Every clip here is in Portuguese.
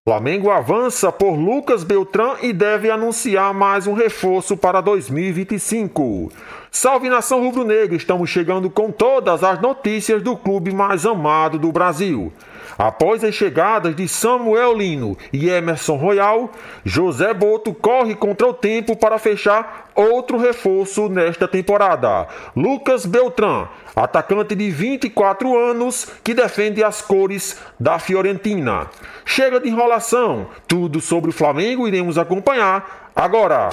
Flamengo avança por Lucas Beltrán e deve anunciar mais um reforço para 2025. Salve nação rubro-negra, estamos chegando com todas as notícias do clube mais amado do Brasil. Após as chegadas de Samuel Lino e Emerson Royal, José Boto corre contra o tempo para fechar outro reforço nesta temporada. Lucas Beltrán, atacante de 24 anos que defende as cores da Fiorentina. Chega de enrolação, tudo sobre o Flamengo iremos acompanhar agora.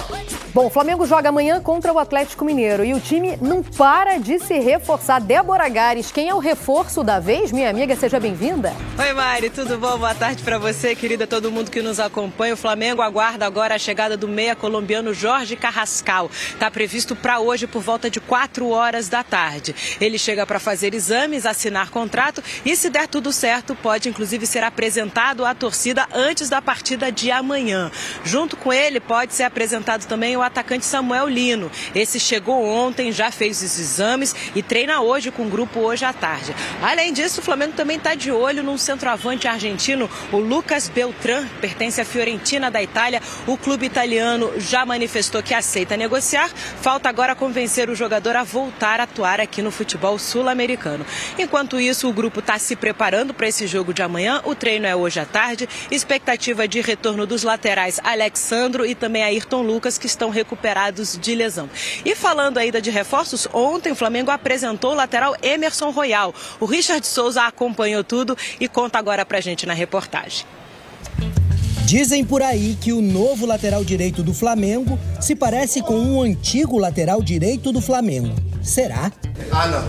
Bom, o Flamengo joga amanhã contra o Atlético Mineiro e o time não para de se reforçar. Débora Gares, quem é o reforço da vez? Minha amiga, seja bem-vinda. Oi, Mari, tudo bom? Boa tarde para você, querida, todo mundo que nos acompanha. O Flamengo aguarda agora a chegada do meia colombiano Jorge Carrascal. Está previsto para hoje por volta de 4 horas da tarde. Ele chega para fazer exames, assinar contrato e, se der tudo certo, pode inclusive ser apresentado à torcida antes da partida de amanhã. Junto com ele pode ser apresentado também o atacante Samuel Lino. Esse chegou ontem, já fez os exames e treina hoje com o grupo hoje à tarde. Além disso, o Flamengo também está de olho num centroavante argentino, o Lucas Beltrán, pertence à Fiorentina da Itália. O clube italiano já manifestou que aceita negociar. Falta agora convencer o jogador a voltar a atuar aqui no futebol sul-americano. Enquanto isso, o grupo está se preparando para esse jogo de amanhã. O treino é hoje à tarde. Expectativa de retorno dos laterais Alexandro e também Ayrton Lucas, que estão recuperados de lesão. E falando ainda de reforços, ontem o Flamengo apresentou o lateral Emerson Royal. O Richard Souza acompanhou tudo e conta agora pra gente na reportagem. Dizem por aí que o novo lateral direito do Flamengo se parece com um antigo lateral direito do Flamengo. Será? Ah, não.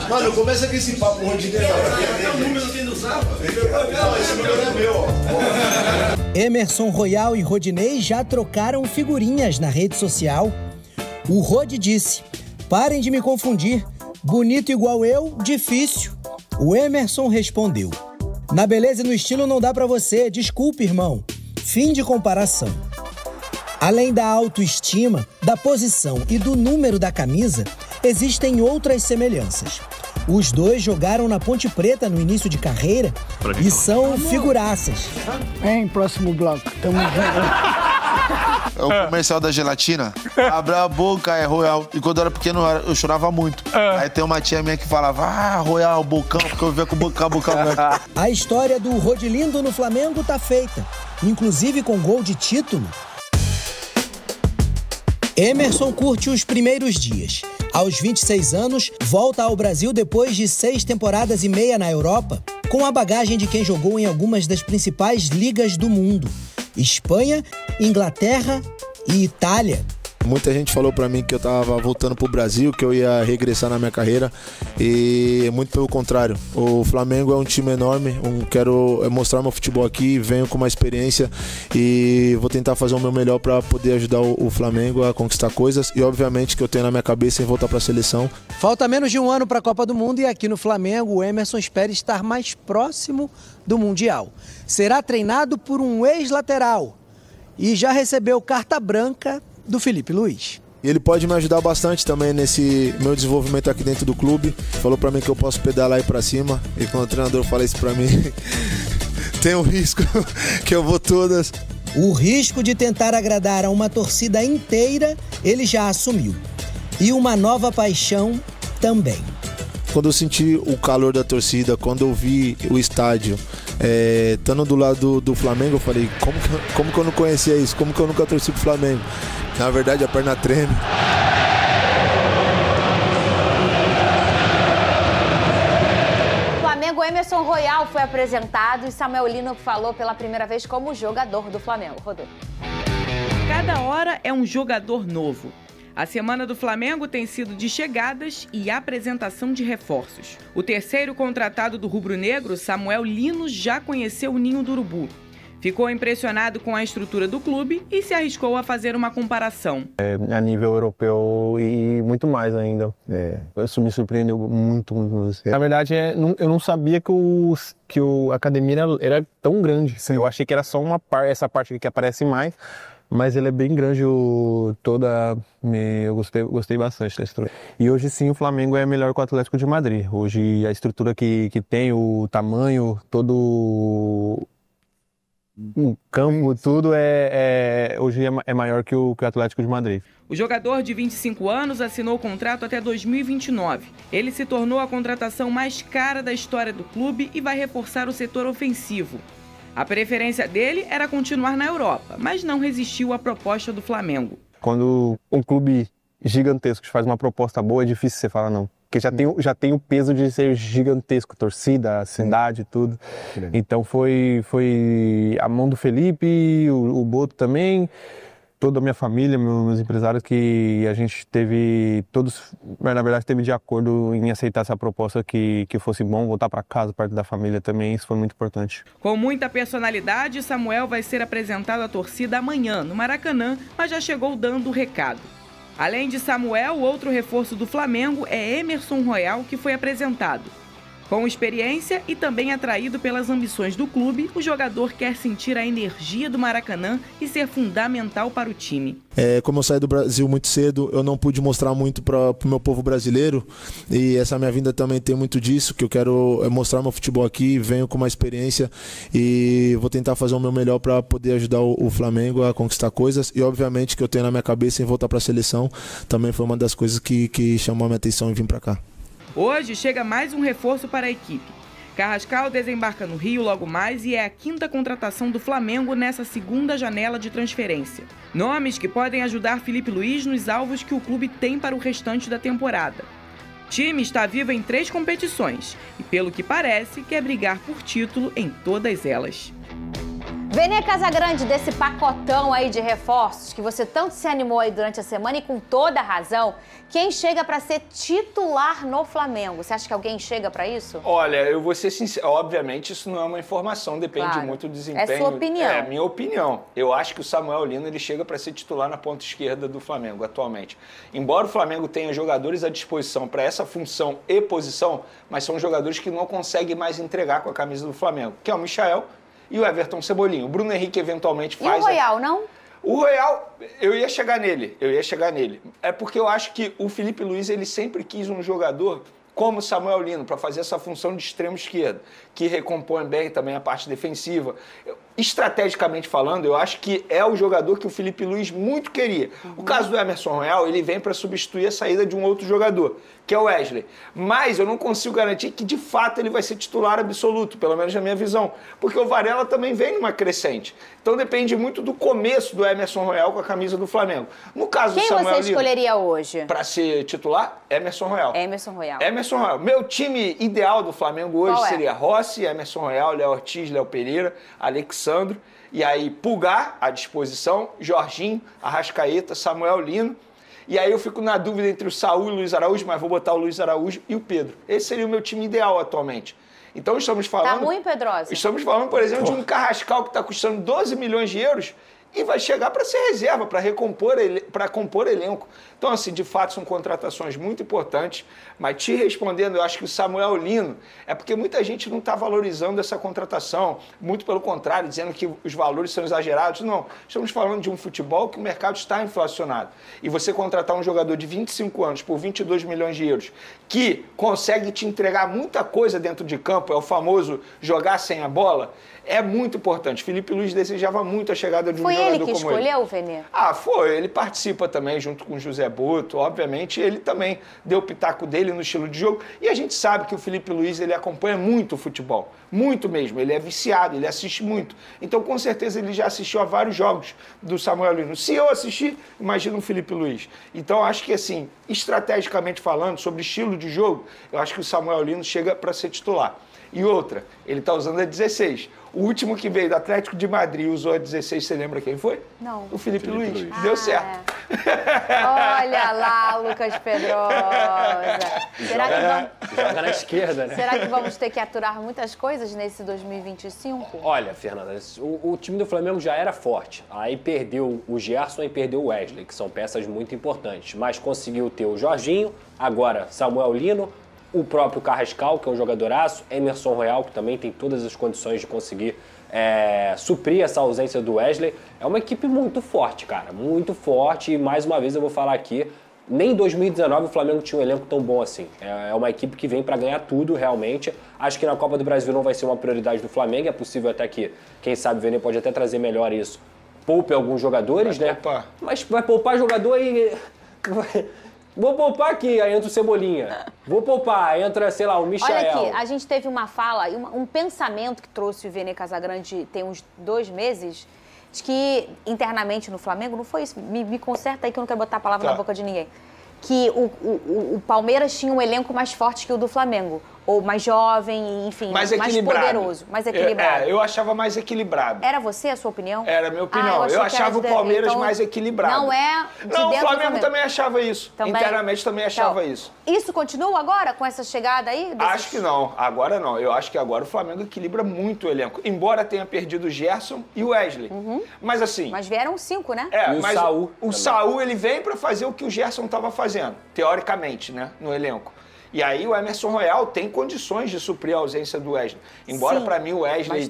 Mano, começa com esse papo onde tem o número que não usava. Não, esse número é meu, ó. Emerson Royal e Rodinei já trocaram figurinhas na rede social. O Rod disse: "Parem de me confundir. Bonito igual eu, difícil." O Emerson respondeu: "Na beleza e no estilo não dá pra você. Desculpe, irmão." Fim de comparação. Além da autoestima, da posição e do número da camisa, existem outras semelhanças. Os dois jogaram na Ponte Preta no início de carreira e são figuraças. Próximo bloco. Tamo junto. É o comercial da gelatina. Abra a boca, é Royal. E quando eu era pequeno, eu chorava muito. Aí tem uma tia minha que falava: "Ah, Royal, bocão", porque eu via com bocão. A história do Rodilindo no Flamengo tá feita, inclusive com gol de título. Emerson curte os primeiros dias. Aos 26 anos, volta ao Brasil depois de 6 temporadas e meia na Europa, com a bagagem de quem jogou em algumas das principais ligas do mundo: Espanha, Inglaterra e Itália. Muita gente falou pra mim que eu tava voltando pro Brasil, que eu ia regressar na minha carreira, e muito pelo contrário. O Flamengo é um time enorme, quero mostrar meu futebol aqui, venho com uma experiência e vou tentar fazer o meu melhor para poder ajudar o Flamengo a conquistar coisas, e obviamente que eu tenho na minha cabeça em voltar para a seleção. Falta menos de um ano para a Copa do Mundo e aqui no Flamengo o Emerson espera estar mais próximo do Mundial. Será treinado por um ex-lateral e já recebeu carta branca do Felipe Luiz. Ele pode me ajudar bastante também nesse meu desenvolvimento aqui dentro do clube. Falou pra mim que eu posso pedalar aí pra cima, e quando o treinador fala isso pra mim, tem um risco que eu vou todas. O risco de tentar agradar a uma torcida inteira, ele já assumiu. E uma nova paixão também. Quando eu senti o calor da torcida, quando eu vi o estádio, estando do lado do Flamengo, eu falei: como que eu não conhecia isso? Como que eu nunca torci pro Flamengo? Na verdade, a perna treme. Flamengo, Emerson Royal foi apresentado e Samuel Lino falou pela primeira vez como jogador do Flamengo. Rodou. Cada hora é um jogador novo. A semana do Flamengo tem sido de chegadas e apresentação de reforços. O terceiro contratado do rubro-negro, Samuel Lino, já conheceu o Ninho do Urubu. Ficou impressionado com a estrutura do clube e se arriscou a fazer uma comparação. A nível europeu e muito mais ainda. Isso me surpreendeu muito. Na verdade, eu não sabia que a academia era tão grande. Sim. Eu achei que era só essa parte aqui que aparece mais. Mas ele é bem grande, eu gostei bastante da estrutura. E hoje sim o Flamengo é melhor que o Atlético de Madrid. Hoje a estrutura que tem, o tamanho, todo o campo, tudo hoje é maior que o Atlético de Madrid. O jogador de 25 anos assinou o contrato até 2029. Ele se tornou a contratação mais cara da história do clube e vai reforçar o setor ofensivo. A preferência dele era continuar na Europa, mas não resistiu à proposta do Flamengo. Quando um clube gigantesco te faz uma proposta boa, é difícil você falar não. Porque já tem o peso de ser gigantesco, torcida, cidade, tudo. Então foi a mão do Felipe, o Boto também, toda a minha família, meus empresários, que a gente teve, todos, na verdade, teve de acordo em aceitar essa proposta, que fosse bom voltar para casa, parte da família também, isso foi muito importante. Com muita personalidade, Samuel vai ser apresentado à torcida amanhã, no Maracanã, mas já chegou dando o recado. Além de Samuel, o outro reforço do Flamengo é Emerson Royal, que foi apresentado. Com experiência e também atraído pelas ambições do clube, o jogador quer sentir a energia do Maracanã e ser fundamental para o time. Como eu saí do Brasil muito cedo, eu não pude mostrar muito para o meu povo brasileiro, e essa minha vinda também tem muito disso, que eu quero mostrar meu futebol aqui, venho com uma experiência e vou tentar fazer o meu melhor para poder ajudar o Flamengo a conquistar coisas, e obviamente que eu tenho na minha cabeça em voltar para a seleção, também foi uma das coisas que chamou a minha atenção em vir para cá. Hoje chega mais um reforço para a equipe. Carrascal desembarca no Rio logo mais e é a 5ª contratação do Flamengo nessa segunda janela de transferência. Nomes que podem ajudar Felipe Luiz nos alvos que o clube tem para o restante da temporada. O time está vivo em 3 competições e, pelo que parece, quer brigar por título em todas elas. Vene Casagrande, desse pacotão aí de reforços que você tanto se animou aí durante a semana e com toda a razão, quem chega para ser titular no Flamengo? Você acha que alguém chega para isso? Olha, eu vou ser sincero, obviamente isso não é uma informação, depende muito do desempenho. É sua opinião. É minha opinião. Eu acho que o Samuel Lino ele chega para ser titular na ponta esquerda do Flamengo atualmente. Embora o Flamengo tenha jogadores à disposição para essa função e posição, mas são jogadores que não conseguem mais entregar com a camisa do Flamengo, que é o Michael e o Everton Cebolinha. O Bruno Henrique eventualmente faz... E o Royal, não? O Royal, eu ia chegar nele. É porque eu acho que o Felipe Luiz, ele sempre quis um jogador como o Samuel Lino, para fazer essa função de extremo esquerda, que recompõe bem também a parte defensiva. Estrategicamente falando, eu acho que é o jogador que o Felipe Luiz muito queria. O caso do Emerson Royal, ele vem para substituir a saída de um outro jogador, que é o Wesley. Mas eu não consigo garantir que, de fato, ele vai ser titular absoluto, pelo menos na minha visão. Porque o Varela também vem numa crescente. Então depende muito do começo do Emerson Royal com a camisa do Flamengo. No caso do Samuel Lino... Quem você escolheria hoje? Para ser titular? Emerson Royal. Emerson Royal. Emerson Royal. Meu time ideal do Flamengo hoje seria Rossi, Emerson Royal, Léo Ortiz, Léo Pereira, Alexandre, e aí Pulgar à disposição, Jorginho, Arrascaeta, Samuel Lino. E aí eu fico na dúvida entre o Saúl e o Luiz Araújo, mas vou botar o Luiz Araújo e o Pedro. Esse seria o meu time ideal atualmente. Então estamos falando... Tá ruim, Pedrosa? Estamos falando, por exemplo, de um Carrascal que está custando 12 milhões de euros e vai chegar para ser reserva, para compor elenco. Então, assim, de fato, são contratações muito importantes, mas te respondendo, eu acho que o Samuel Lino é porque muita gente não está valorizando essa contratação, muito pelo contrário, dizendo que os valores são exagerados. Não, estamos falando de um futebol que o mercado está inflacionado. E você contratar um jogador de 25 anos por 22 milhões de euros, que consegue te entregar muita coisa dentro de campo, é o famoso jogar sem a bola, é muito importante. Felipe Luiz desejava muito a chegada de um jogador como ele. Foi ele que escolheu, Vene? Foi. Ele participa também junto com o José Boto. Obviamente, ele também deu o pitaco dele no estilo de jogo. E a gente sabe que o Felipe Luiz, ele acompanha muito o futebol. Muito mesmo. Ele é viciado, ele assiste muito. Então, com certeza, ele já assistiu a vários jogos do Samuel Lino. Se eu assistir, imagina o Felipe Luiz. Então, acho que, assim, estrategicamente falando, sobre estilo de jogo, eu acho que o Samuel Lino chega para ser titular. E outra, ele está usando a 16. O último que veio do Atlético de Madrid e usou a 16, você lembra quem foi? Não. O Felipe Luiz. Deu certo. Olha lá, Lucas Pedrosa. Joga na esquerda, né? Será que vamos ter que aturar muitas coisas nesse 2025? Olha, Fernanda, o time do Flamengo já era forte. Aí perdeu o Gerson e perdeu o Wesley, que são peças muito importantes. Mas conseguiu ter o Jorginho, agora Samuel Lino, o próprio Carrascal, que é um jogadoraço, Emerson Royal, que também tem todas as condições de conseguir suprir essa ausência do Wesley. É uma equipe muito forte, cara, muito forte. E mais uma vez eu vou falar aqui, nem em 2019 o Flamengo tinha um elenco tão bom assim. É uma equipe que vem para ganhar tudo, realmente. Acho que na Copa do Brasil não vai ser uma prioridade do Flamengo. É possível até que, quem sabe, o Vene pode até trazer melhor isso. Poupe alguns jogadores, né? Mas vai poupar jogador e... Vou poupar aqui, aí entra o Cebolinha. Vou poupar, entra, sei lá, o Michael. Olha aqui, a gente teve uma fala, um pensamento que trouxe o Vene Casagrande tem uns 2 meses, de que internamente no Flamengo, não foi isso, me conserta aí que eu não quero botar a palavra na boca de ninguém, que o Palmeiras tinha um elenco mais forte que o do Flamengo, ou mais jovem, enfim, mais poderoso, mais equilibrado. Eu achava mais equilibrado. Era você, a sua opinião? Era a minha opinião. Eu achava o Palmeiras mais equilibrado. Não é de Não, o dentro Flamengo também achava isso. Internamente também achava isso. Isso continua agora com essa chegada aí? Acho que não. Agora não. Eu acho que agora o Flamengo equilibra muito o elenco. Embora tenha perdido o Gerson e o Wesley. Mas assim... Mas vieram 5, né? E mas o Saul, ele vem para fazer o que o Gerson estava fazendo, teoricamente, né? No elenco. E aí o Emerson Royal tem condições de suprir a ausência do Wesley. Embora para mim o Wesley,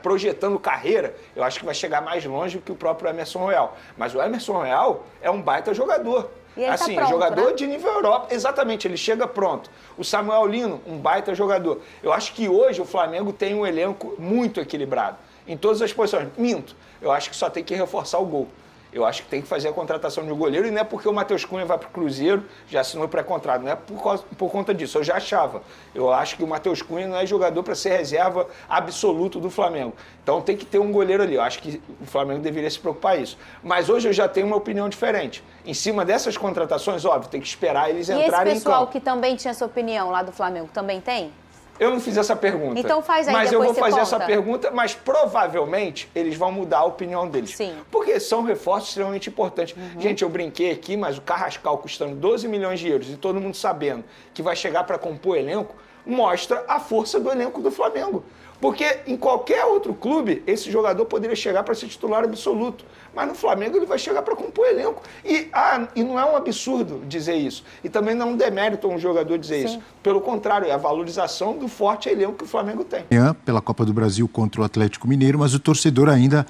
projetando carreira, eu acho que vai chegar mais longe que o próprio Emerson Royal. Mas o Emerson Royal é um baita jogador. E ele assim, tá pronto, jogador né? de nível Europa. Exatamente, ele chega pronto. O Samuel Lino, um baita jogador. Eu acho que hoje o Flamengo tem um elenco muito equilibrado. Em todas as posições. Minto. Eu acho que só tem que reforçar o gol. Eu acho que tem que fazer a contratação de um goleiro, e não é porque o Matheus Cunha vai para o Cruzeiro, já assinou pré-contrato, não é por conta disso, eu já achava. Eu acho que o Matheus Cunha não é jogador para ser reserva absoluto do Flamengo. Então tem que ter um goleiro ali, eu acho que o Flamengo deveria se preocupar isso. Mas hoje eu já tenho uma opinião diferente. Em cima dessas contratações, óbvio, tem que esperar eles entrarem em campo. E esse pessoal que também tinha essa opinião lá do Flamengo, também tem? Eu não fiz essa pergunta. Então faz aí, mas eu vou fazer essa conta. Pergunta, mas provavelmente eles vão mudar a opinião deles. Sim. Porque são reforços extremamente importantes. Gente, eu brinquei aqui, mas o Carrascal custando 12 milhões de euros e todo mundo sabendo que vai chegar para compor elenco, mostra a força do elenco do Flamengo. Porque em qualquer outro clube, esse jogador poderia chegar para ser titular absoluto. Mas no Flamengo ele vai chegar para compor elenco. E não é um absurdo dizer isso. E também não é um demérito um jogador dizer isso. Pelo contrário, é a valorização do forte elenco que o Flamengo tem. Pela Copa do Brasil contra o Atlético Mineiro, mas o torcedor ainda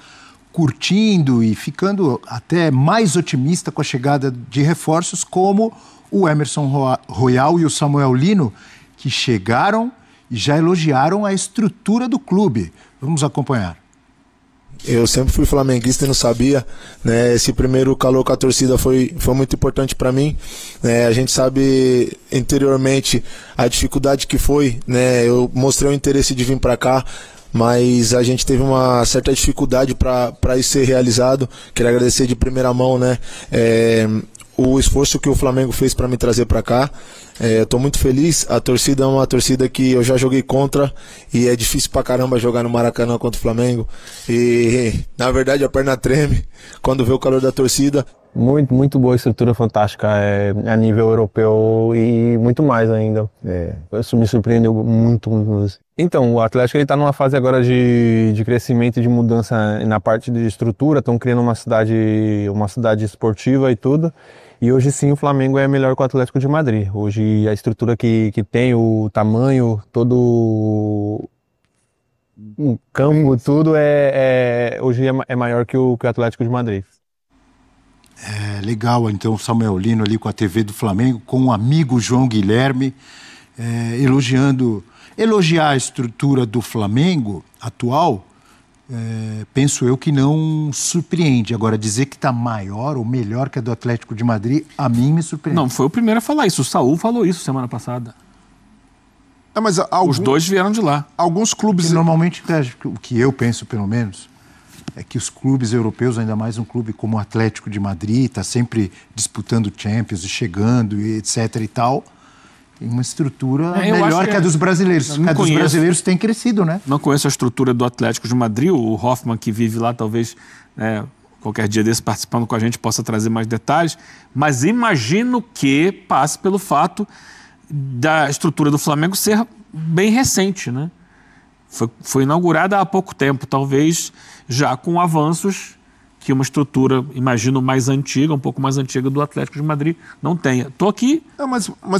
curtindo e ficando até mais otimista com a chegada de reforços como o Emerson Royal e o Samuel Lino, que chegaram e já elogiaram a estrutura do clube. Vamos acompanhar. Eu sempre fui flamenguista e não sabia, né? Esse primeiro calor com a torcida foi muito importante para mim, né? A gente sabe anteriormente a dificuldade que foi, né? Eu mostrei o interesse de vir para cá, mas a gente teve uma certa dificuldade para isso ser realizado. Quero agradecer de primeira mão, né? O esforço que o Flamengo fez para me trazer para cá. Estou muito feliz. A torcida é uma torcida que eu já joguei contra e é difícil pra caramba jogar no Maracanã contra o Flamengo. E na verdade a perna treme quando vê o calor da torcida. Muito boa estrutura, fantástica a nível europeu e muito mais ainda. Isso me surpreendeu muito. Então, o Atlético está numa fase agora de crescimento e de mudança na parte de estrutura. Estão criando uma cidade esportiva e tudo. E hoje sim o Flamengo é melhor que o Atlético de Madrid. Hoje a estrutura que tem, o tamanho, todo o campo, tudo hoje é maior que o Atlético de Madrid. Legal, então, o Samuel Lino ali com a TV do Flamengo, com o amigo João Guilherme, elogiar a estrutura do Flamengo atual, penso eu que não surpreende. Agora, dizer que está maior ou melhor que a do Atlético de Madrid, a mim me surpreende. Não, foi o primeiro a falar isso. O Saul falou isso semana passada. Mas os dois vieram de lá. Alguns clubes... Normalmente, o que eu penso, pelo menos, é que os clubes europeus, ainda mais um clube como o Atlético de Madrid, está sempre disputando Champions e chegando, e etc. e tal, tem uma estrutura melhor que a dos brasileiros. A dos brasileiros tem crescido, né? Não conheço a estrutura do Atlético de Madrid. O Hoffman, que vive lá, talvez qualquer dia desse participando com a gente possa trazer mais detalhes. Mas imagino que passe pelo fato da estrutura do Flamengo ser bem recente, né? Foi inaugurada há pouco tempo, talvez já com avanços que uma estrutura, imagino, mais antiga, um pouco mais antiga do Atlético de Madrid não tenha. Estou aqui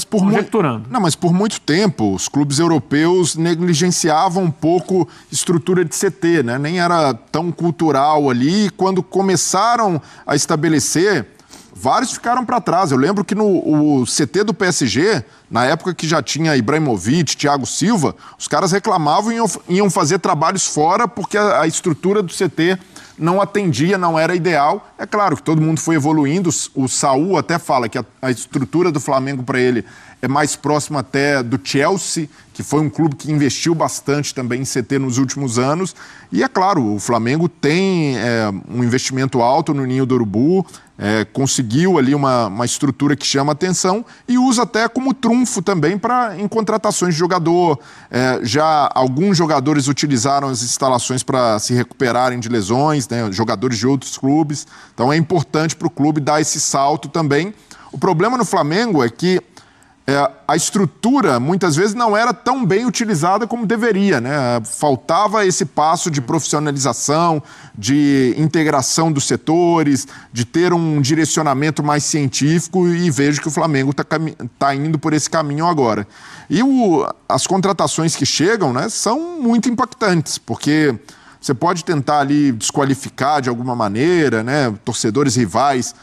conjecturando. Mas por muito tempo, os clubes europeus negligenciavam um pouco estrutura de CT, né? Nem era tão cultural ali. Quando começaram a estabelecer, vários ficaram para trás. Eu lembro que no CT do PSG, na época que já tinha Ibrahimovic, Thiago Silva, os caras reclamavam e iam fazer trabalhos fora porque a estrutura do CT não atendia, não era ideal. É claro que todo mundo foi evoluindo. O Saúl até fala que a estrutura do Flamengo para ele é mais próxima até do Chelsea, que foi um clube que investiu bastante também em CT nos últimos anos. E é claro, o Flamengo tem um investimento alto no Ninho do Urubu, conseguiu ali uma estrutura que chama atenção e usa até como trunfo também em contratações de jogador. Já alguns jogadores utilizaram as instalações para se recuperarem de lesões, né, jogadores de outros clubes. Então é importante para o clube dar esse salto também. O problema no Flamengo é que a estrutura, muitas vezes, não era tão bem utilizada como deveria, né? Faltava esse passo de profissionalização, de integração dos setores, de ter um direcionamento mais científico, e vejo que o Flamengo está indo por esse caminho agora. E as contratações que chegam, né, são muito impactantes, porque você pode tentar ali desqualificar de alguma maneira, né, torcedores rivais,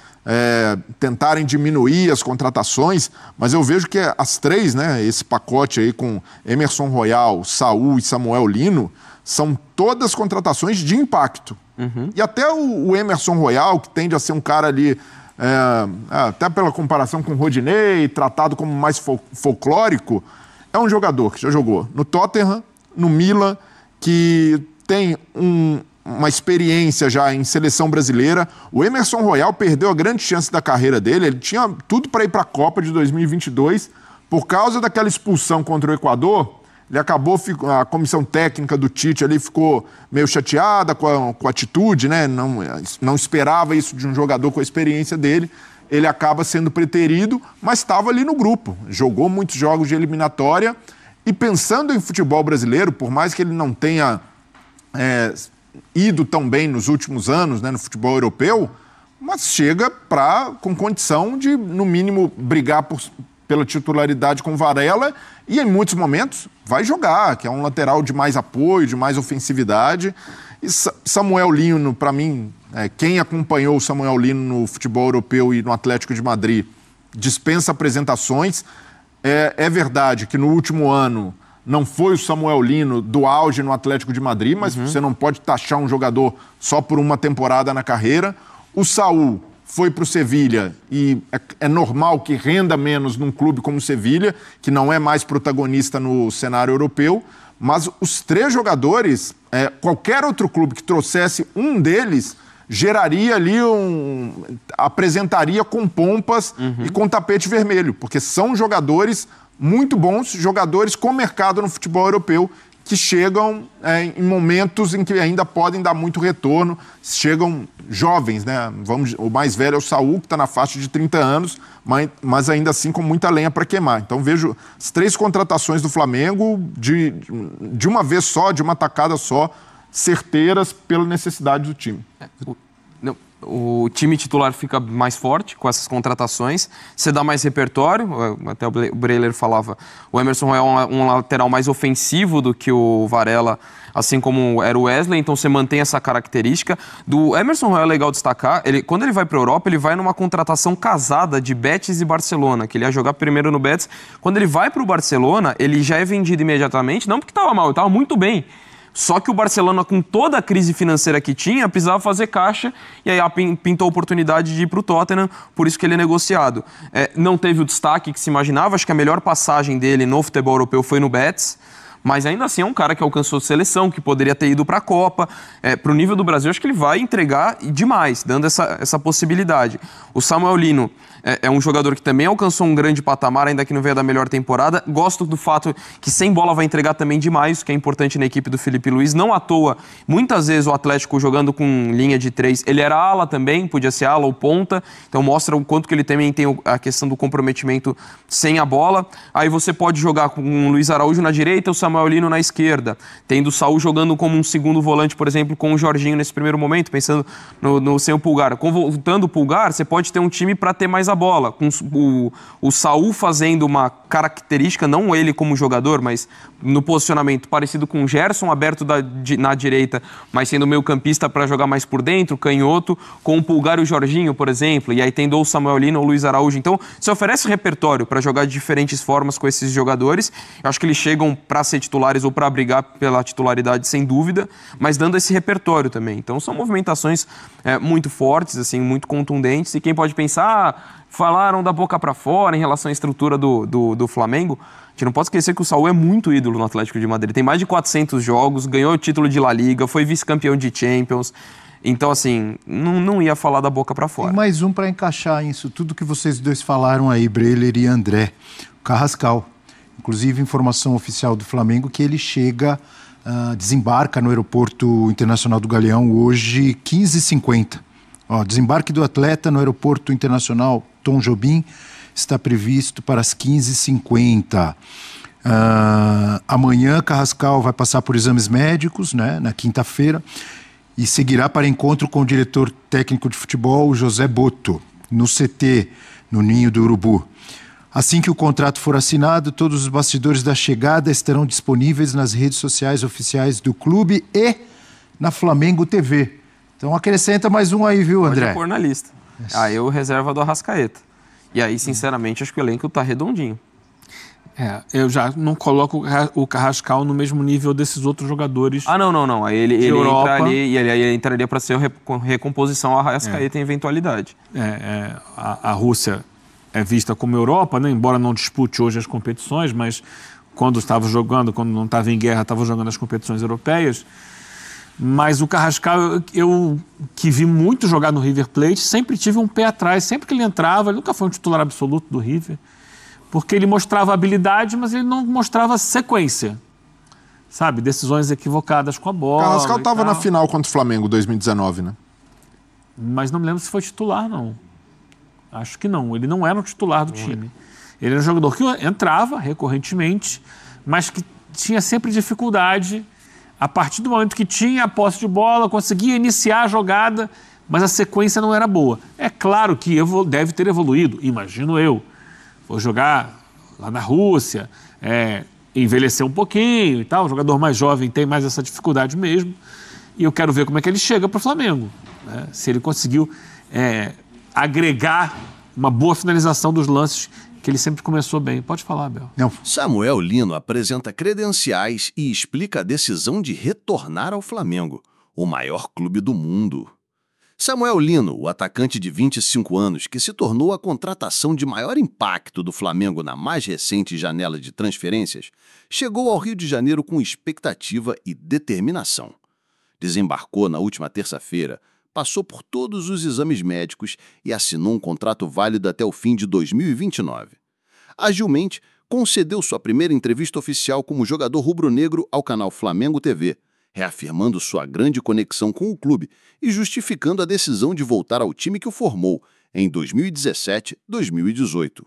tentarem diminuir as contratações, mas eu vejo que as três, né, esse pacote aí com Emerson Royal, Saúl e Samuel Lino, são todas contratações de impacto. E até o Emerson Royal, que tende a ser um cara ali, até pela comparação com o Rodinei, tratado como mais folclórico, é um jogador que já jogou no Tottenham, no Milan, que tem uma experiência já em seleção brasileira. O Emerson Royal perdeu a grande chance da carreira dele, ele tinha tudo para ir para a Copa de 2022, por causa daquela expulsão contra o Equador, ele acabou, a comissão técnica do Tite ali ficou meio chateada com a atitude, né? Não esperava isso de um jogador com a experiência dele, ele acaba sendo preterido, mas estava ali no grupo, jogou muitos jogos de eliminatória, e pensando em futebol brasileiro, por mais que ele não tenha ido tão bem nos últimos anos, né, no futebol europeu, mas chega com condição de, no mínimo, brigar pela titularidade com Varela e, em muitos momentos, vai jogar, que é um lateral de mais apoio, de mais ofensividade. E Samuel Lino, para mim, quem acompanhou o Samuel Lino no futebol europeu e no Atlético de Madrid, dispensa apresentações. É verdade que no último ano não foi o Samuel Lino do auge no Atlético de Madrid, mas você não pode taxar um jogador só por uma temporada na carreira. O Saúl foi para o Sevilha e é normal que renda menos num clube como o Sevilha, que não é mais protagonista no cenário europeu, mas os três jogadores, qualquer outro clube que trouxesse um deles, geraria ali apresentaria com pompas e com tapete vermelho, porque são jogadores muito bons, jogadores com mercado no futebol europeu, que chegam em momentos em que ainda podem dar muito retorno, chegam jovens, né? O mais velho é o Saúl, que está na faixa de 30 anos, mas ainda assim com muita lenha para queimar. Então vejo as três contratações do Flamengo de uma vez só, de uma tacada só, certeiras pela necessidade do time. O time titular fica mais forte com essas contratações, você dá mais repertório, até o Breler falava, o Emerson é um lateral mais ofensivo do que o Varela, assim como era o Wesley, então você mantém essa característica. Do Emerson Royal é legal destacar, quando ele vai para a Europa, ele vai numa contratação casada de Betis e Barcelona, que ele ia jogar primeiro no Betis. Quando ele vai para o Barcelona, ele já é vendido imediatamente, não porque estava mal, ele estava muito bem. Só que o Barcelona, com toda a crise financeira que tinha, precisava fazer caixa e aí pintou a oportunidade de ir para o Tottenham, por isso que ele é negociado. Não teve o destaque que se imaginava, acho que a melhor passagem dele no futebol europeu foi no Betis, mas ainda assim é um cara que alcançou seleção, que poderia ter ido para a Copa. Para o nível do Brasil, acho que ele vai entregar demais, dando essa possibilidade. O Samuel Lino é um jogador que também alcançou um grande patamar, ainda que não veio da melhor temporada. Gosto do fato que sem bola vai entregar também demais, o que é importante na equipe do Felipe Luiz. Não à toa, muitas vezes o Atlético jogando com linha de 3, ele era ala também, podia ser ala ou ponta, então mostra o quanto que ele também tem a questão do comprometimento sem a bola. Aí você pode jogar com o Luiz Araújo na direita, o Samuel Samuel Lino na esquerda, tendo o Saúl jogando como um segundo volante, por exemplo, com o Jorginho nesse primeiro momento, pensando sem o Pulgar. Voltando o Pulgar, você pode ter um time para ter mais a bola, com o Saúl fazendo uma característica, não ele como jogador, mas no posicionamento parecido com o Gerson, aberto na direita, mas sendo meio campista para jogar mais por dentro, canhoto, com o Pulgar e o Jorginho, por exemplo, e aí tendo ou o Samuel Lino ou o Luiz Araújo. Então, você oferece repertório para jogar de diferentes formas com esses jogadores. Eu acho que eles chegam para ser titulares ou para brigar pela titularidade, sem dúvida, mas dando esse repertório também. Então, são movimentações muito fortes, assim, muito contundentes, e quem pode pensar, falaram da boca para fora em relação à estrutura do Flamengo. A gente não pode esquecer que o Saúl é muito ídolo no Atlético de Madrid. Tem mais de 400 jogos, ganhou o título de La Liga, foi vice-campeão de Champions. Então, assim, não ia falar da boca para fora. Tem mais um para encaixar isso, tudo que vocês dois falaram aí, Breler e André. O Carrascal. Inclusive, informação oficial do Flamengo que ele desembarca no Aeroporto Internacional do Galeão hoje, 15h50. Desembarque do atleta no Aeroporto Internacional Tom Jobim está previsto para as 15h50. Amanhã, Carrascal vai passar por exames médicos, né, na quinta-feira, e seguirá para encontro com o diretor técnico de futebol, José Boto, no CT, no Ninho do Urubu. Assim que o contrato for assinado, todos os bastidores da chegada estarão disponíveis nas redes sociais oficiais do clube e na Flamengo TV. Então acrescenta mais um aí, viu, André? Pode pôr na lista. Aí eu reserva do Arrascaeta. E aí, sinceramente, acho que o elenco tá redondinho. Eu já não coloco o Carrascal no mesmo nível desses outros jogadores. Não. Aí ele entra ali, e ele entraria para ser recomposição ao Arrascaeta em eventualidade. A Rússia é vista como Europa, né? Embora não dispute hoje as competições, mas quando estava jogando, quando não estava em guerra, estava jogando as competições europeias. Mas o Carrascal, eu que vi muito jogar no River Plate, sempre tive um pé atrás. Sempre que ele entrava, ele nunca foi um titular absoluto do River, porque ele mostrava habilidade, mas ele não mostrava sequência. Sabe? Decisões equivocadas com a bola. O Carrascal estava na final contra o Flamengo 2019, né? Mas não me lembro se foi titular, não. Acho que não. Ele não era o titular do time. Ele era um jogador que entrava recorrentemente, mas que tinha sempre dificuldade. A partir do momento que tinha a posse de bola, conseguia iniciar a jogada, mas a sequência não era boa. É claro que deve ter evoluído, imagino eu. Vou jogar lá na Rússia, envelhecer um pouquinho e tal. O jogador mais jovem tem mais essa dificuldade mesmo. E eu quero ver como é que ele chega para o Flamengo, né? Se ele conseguiu agregar uma boa finalização dos lances que ele sempre começou bem. Pode falar, Bel. Não. Samuel Lino apresenta credenciais e explica a decisão de retornar ao Flamengo, o maior clube do mundo. Samuel Lino, o atacante de 25 anos que se tornou a contratação de maior impacto do Flamengo na mais recente janela de transferências, chegou ao Rio de Janeiro com expectativa e determinação. Desembarcou na última terça-feira, passou por todos os exames médicos e assinou um contrato válido até o fim de 2029. Agilmente, concedeu sua primeira entrevista oficial como jogador rubro-negro ao canal Flamengo TV, reafirmando sua grande conexão com o clube e justificando a decisão de voltar ao time que o formou em 2017-2018.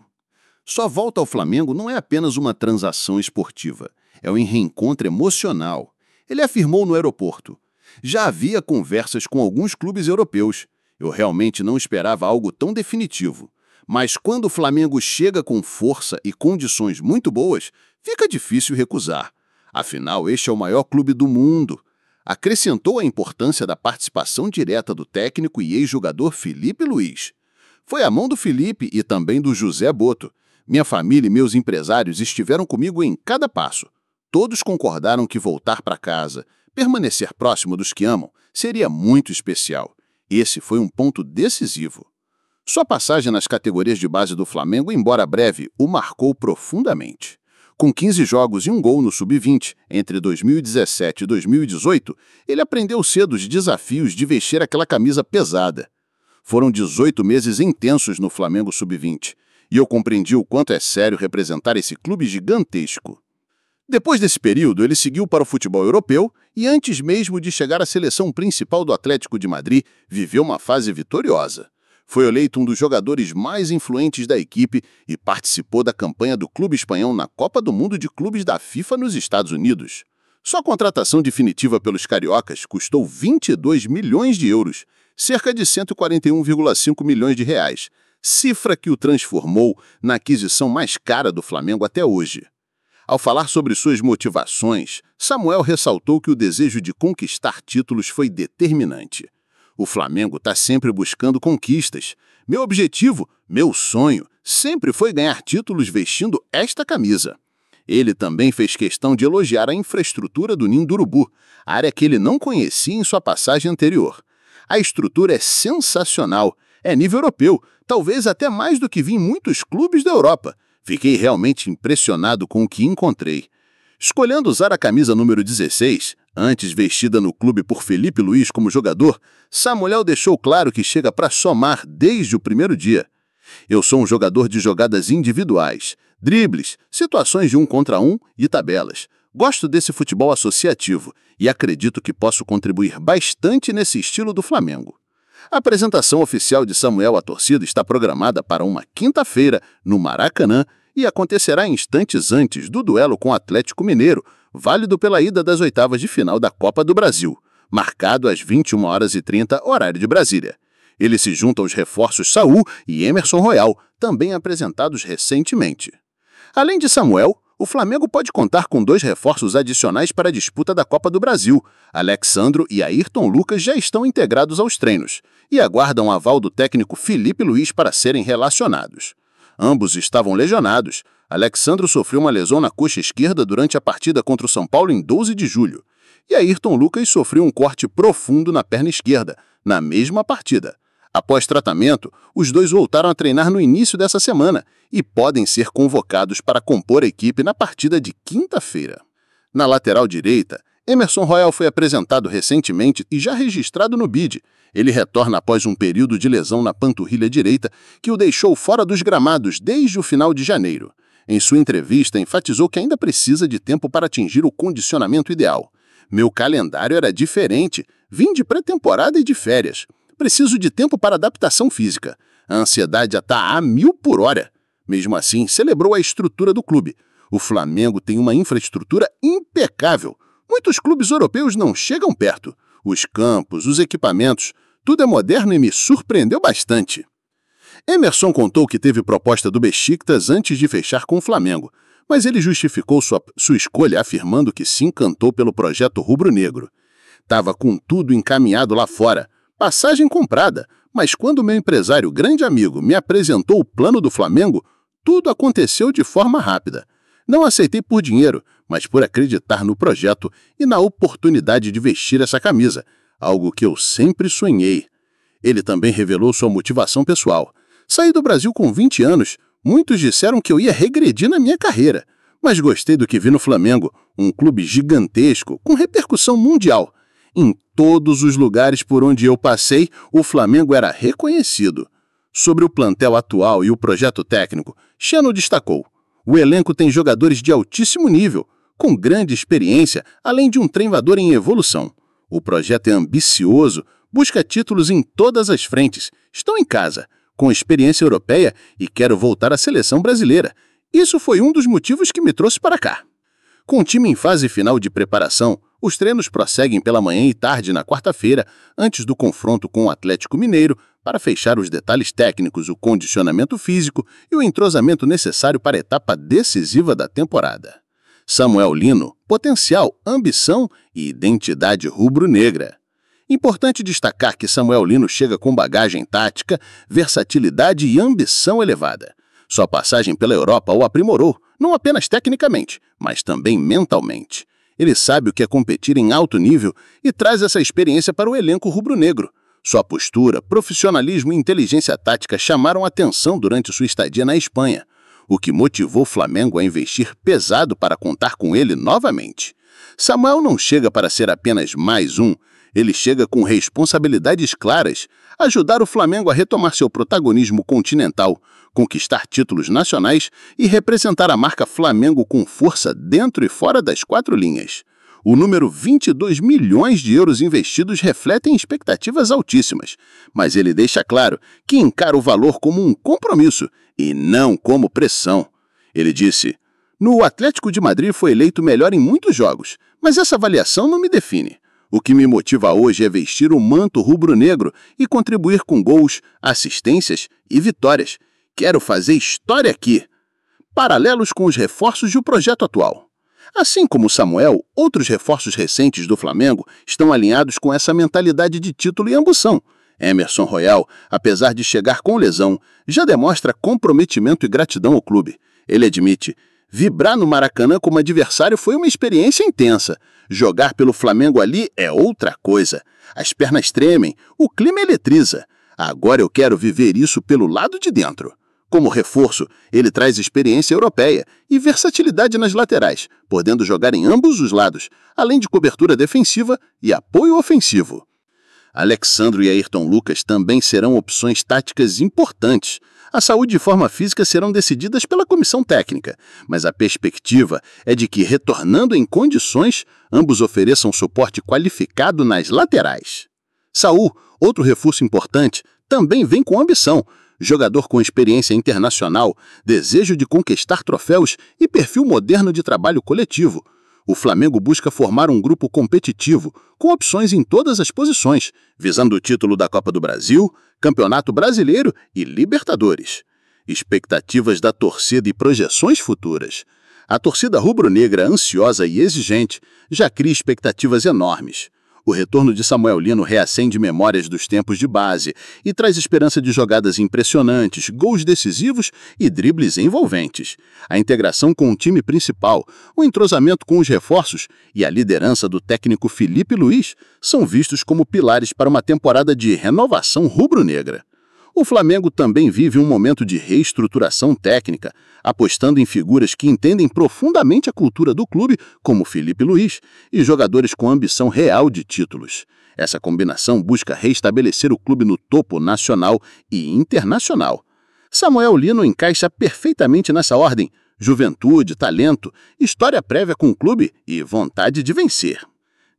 Sua volta ao Flamengo não é apenas uma transação esportiva, é um reencontro emocional. Ele afirmou no aeroporto: já havia conversas com alguns clubes europeus. Eu realmente não esperava algo tão definitivo. Mas quando o Flamengo chega com força e condições muito boas, fica difícil recusar. Afinal, este é o maior clube do mundo. Acrescentou a importância da participação direta do técnico e ex-jogador Felipe Luiz. Foi a mão do Felipe e também do José Boto. Minha família e meus empresários estiveram comigo em cada passo. Todos concordaram que voltar para casa, permanecer próximo dos que amam, seria muito especial. Esse foi um ponto decisivo. Sua passagem nas categorias de base do Flamengo, embora breve, o marcou profundamente. Com 15 jogos e um gol no Sub-20 entre 2017 e 2018, ele aprendeu cedo os desafios de vestir aquela camisa pesada. Foram 18 meses intensos no Flamengo Sub-20, e eu compreendi o quanto é sério representar esse clube gigantesco. Depois desse período, ele seguiu para o futebol europeu e, antes mesmo de chegar à seleção principal do Atlético de Madrid, viveu uma fase vitoriosa. Foi eleito um dos jogadores mais influentes da equipe e participou da campanha do clube espanhol na Copa do Mundo de Clubes da FIFA nos Estados Unidos. Sua contratação definitiva pelos cariocas custou 22 milhões de euros, cerca de 141,5 milhões de reais, cifra que o transformou na aquisição mais cara do Flamengo até hoje. Ao falar sobre suas motivações, Samuel ressaltou que o desejo de conquistar títulos foi determinante. O Flamengo está sempre buscando conquistas. Meu objetivo, meu sonho, sempre foi ganhar títulos vestindo esta camisa. Ele também fez questão de elogiar a infraestrutura do Ninho do Urubu, área que ele não conhecia em sua passagem anterior. A estrutura é sensacional, é nível europeu, talvez até mais do que vi em muitos clubes da Europa. Fiquei realmente impressionado com o que encontrei. Escolhendo usar a camisa número 16, antes vestida no clube por Felipe Luiz como jogador, Samuel deixou claro que chega para somar desde o primeiro dia. Eu sou um jogador de jogadas individuais, dribles, situações de 1 contra 1 e tabelas. Gosto desse futebol associativo e acredito que posso contribuir bastante nesse estilo do Flamengo. A apresentação oficial de Samuel à torcida está programada para uma quinta-feira, no Maracanã, e acontecerá instantes antes do duelo com o Atlético Mineiro, válido pela ida das oitavas de final da Copa do Brasil, marcado às 21h30, horário de Brasília. Ele se junta aos reforços Saúl e Emerson Royal, também apresentados recentemente. Além de Samuel, o Flamengo pode contar com 2 reforços adicionais para a disputa da Copa do Brasil. Alexandro e Ayrton Lucas já estão integrados aos treinos e aguardam o aval do técnico Felipe Luiz para serem relacionados. Ambos estavam lesionados. Alexandro sofreu uma lesão na coxa esquerda durante a partida contra o São Paulo em 12 de julho. E Ayrton Lucas sofreu um corte profundo na perna esquerda, na mesma partida. Após tratamento, os dois voltaram a treinar no início dessa semana e podem ser convocados para compor a equipe na partida de quinta-feira. Na lateral direita, Emerson Royal foi apresentado recentemente e já registrado no BID. Ele retorna após um período de lesão na panturrilha direita que o deixou fora dos gramados desde o final de janeiro. Em sua entrevista, enfatizou que ainda precisa de tempo para atingir o condicionamento ideal. Meu calendário era diferente, vim de pré-temporada e de férias. Preciso de tempo para adaptação física. A ansiedade já está a 1000 por hora. Mesmo assim, celebrou a estrutura do clube. O Flamengo tem uma infraestrutura impecável. Muitos clubes europeus não chegam perto. Os campos, os equipamentos, tudo é moderno e me surpreendeu bastante. Emerson contou que teve proposta do Beşiktaş antes de fechar com o Flamengo, mas ele justificou sua escolha afirmando que se encantou pelo projeto rubro-negro. Tava com tudo encaminhado lá fora, passagem comprada, mas quando meu empresário, grande amigo, me apresentou o plano do Flamengo, tudo aconteceu de forma rápida. Não aceitei por dinheiro, mas por acreditar no projeto e na oportunidade de vestir essa camisa, algo que eu sempre sonhei. Ele também revelou sua motivação pessoal. Saí do Brasil com 20 anos, muitos disseram que eu ia regredir na minha carreira, mas gostei do que vi no Flamengo, um clube gigantesco, com repercussão mundial. Em todos os lugares por onde eu passei, o Flamengo era reconhecido. Sobre o plantel atual e o projeto técnico, Chano destacou: o elenco tem jogadores de altíssimo nível, com grande experiência, além de um treinador em evolução. O projeto é ambicioso, busca títulos em todas as frentes, estão em casa, com experiência europeia e quero voltar à seleção brasileira. Isso foi um dos motivos que me trouxe para cá. Com o time em fase final de preparação, os treinos prosseguem pela manhã e tarde na quarta-feira, antes do confronto com o Atlético Mineiro, para fechar os detalhes técnicos, o condicionamento físico e o entrosamento necessário para a etapa decisiva da temporada. Samuel Lino, potencial, ambição e identidade rubro-negra. Importante destacar que Samuel Lino chega com bagagem tática, versatilidade e ambição elevada. Sua passagem pela Europa o aprimorou, não apenas tecnicamente, mas também mentalmente. Ele sabe o que é competir em alto nível e traz essa experiência para o elenco rubro-negro. Sua postura, profissionalismo e inteligência tática chamaram atenção durante sua estadia na Espanha, o que motivou o Flamengo a investir pesado para contar com ele novamente. Samuel não chega para ser apenas mais um, ele chega com responsabilidades claras, ajudar o Flamengo a retomar seu protagonismo continental, conquistar títulos nacionais e representar a marca Flamengo com força dentro e fora das 4 linhas. O número 22 milhões de euros investidos refletem expectativas altíssimas, mas ele deixa claro que encara o valor como um compromisso e não como pressão. Ele disse: "No Atlético de Madrid foi eleito melhor em muitos jogos, mas essa avaliação não me define. O que me motiva hoje é vestir o manto rubro-negro e contribuir com gols, assistências e vitórias. Quero fazer história aqui." Paralelos com os reforços do projeto atual. Assim como Samuel, outros reforços recentes do Flamengo estão alinhados com essa mentalidade de título e ambição. Emerson Royal, apesar de chegar com lesão, já demonstra comprometimento e gratidão ao clube. Ele admite: "Vibrar no Maracanã como adversário foi uma experiência intensa. Jogar pelo Flamengo ali é outra coisa. As pernas tremem, o clima eletriza. Agora eu quero viver isso pelo lado de dentro." Como reforço, ele traz experiência europeia e versatilidade nas laterais, podendo jogar em ambos os lados, além de cobertura defensiva e apoio ofensivo. Alex Sandro e Ayrton Lucas também serão opções táticas importantes. A saúde e forma física serão decididas pela comissão técnica, mas a perspectiva é de que, retornando em condições, ambos ofereçam suporte qualificado nas laterais. Saúl, outro reforço importante, também vem com ambição. Jogador com experiência internacional, desejo de conquistar troféus e perfil moderno de trabalho coletivo. O Flamengo busca formar um grupo competitivo, com opções em todas as posições, visando o título da Copa do Brasil, Campeonato Brasileiro e Libertadores. Expectativas da torcida e projeções futuras. A torcida rubro-negra, ansiosa e exigente, já cria expectativas enormes. O retorno de Samuel Lino reacende memórias dos tempos de base e traz esperança de jogadas impressionantes, gols decisivos e dribles envolventes. A integração com o time principal, o entrosamento com os reforços e a liderança do técnico Felipe Luiz são vistos como pilares para uma temporada de renovação rubro-negra. O Flamengo também vive um momento de reestruturação técnica, apostando em figuras que entendem profundamente a cultura do clube, como Felipe Luiz, e jogadores com ambição real de títulos. Essa combinação busca restabelecer o clube no topo nacional e internacional. Samuel Lino encaixa perfeitamente nessa ordem: juventude, talento, história prévia com o clube e vontade de vencer.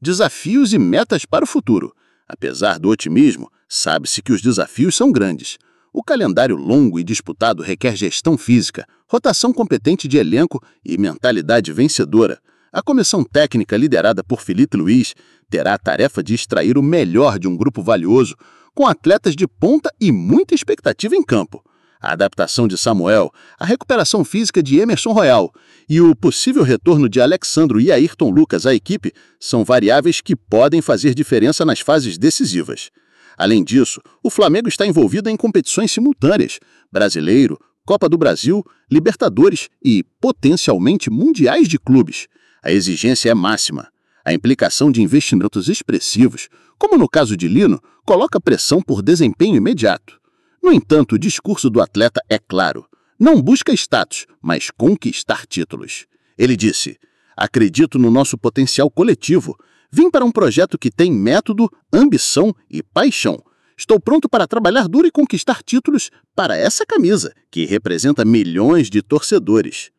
Desafios e metas para o futuro. Apesar do otimismo, sabe-se que os desafios são grandes. O calendário longo e disputado requer gestão física, rotação competente de elenco e mentalidade vencedora. A comissão técnica liderada por Felipe Luiz terá a tarefa de extrair o melhor de um grupo valioso, com atletas de ponta e muita expectativa em campo. A adaptação de Samuel, a recuperação física de Emerson Royal e o possível retorno de Alex Sandro e Ayrton Lucas à equipe são variáveis que podem fazer diferença nas fases decisivas. Além disso, o Flamengo está envolvido em competições simultâneas: Brasileiro, Copa do Brasil, Libertadores e, potencialmente, Mundiais de Clubes. A exigência é máxima. A implicação de investimentos expressivos, como no caso de Lino, coloca pressão por desempenho imediato. No entanto, o discurso do atleta é claro: não busca status, mas conquistar títulos. Ele disse: "Acredito no nosso potencial coletivo. Vim para um projeto que tem método, ambição e paixão. Estou pronto para trabalhar duro e conquistar títulos para essa camisa, que representa milhões de torcedores."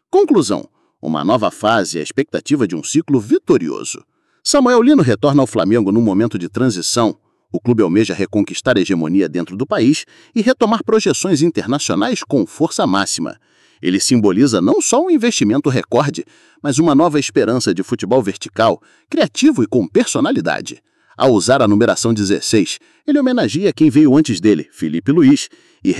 Conclusão: uma nova fase e a expectativa de um ciclo vitorioso. Samuel Lino retorna ao Flamengo num momento de transição. O clube almeja reconquistar a hegemonia dentro do país e retomar projeções internacionais com força máxima. Ele simboliza não só um investimento recorde, mas uma nova esperança de futebol vertical, criativo e com personalidade. Ao usar a numeração 16, ele homenageia quem veio antes dele, Felipe Luiz, e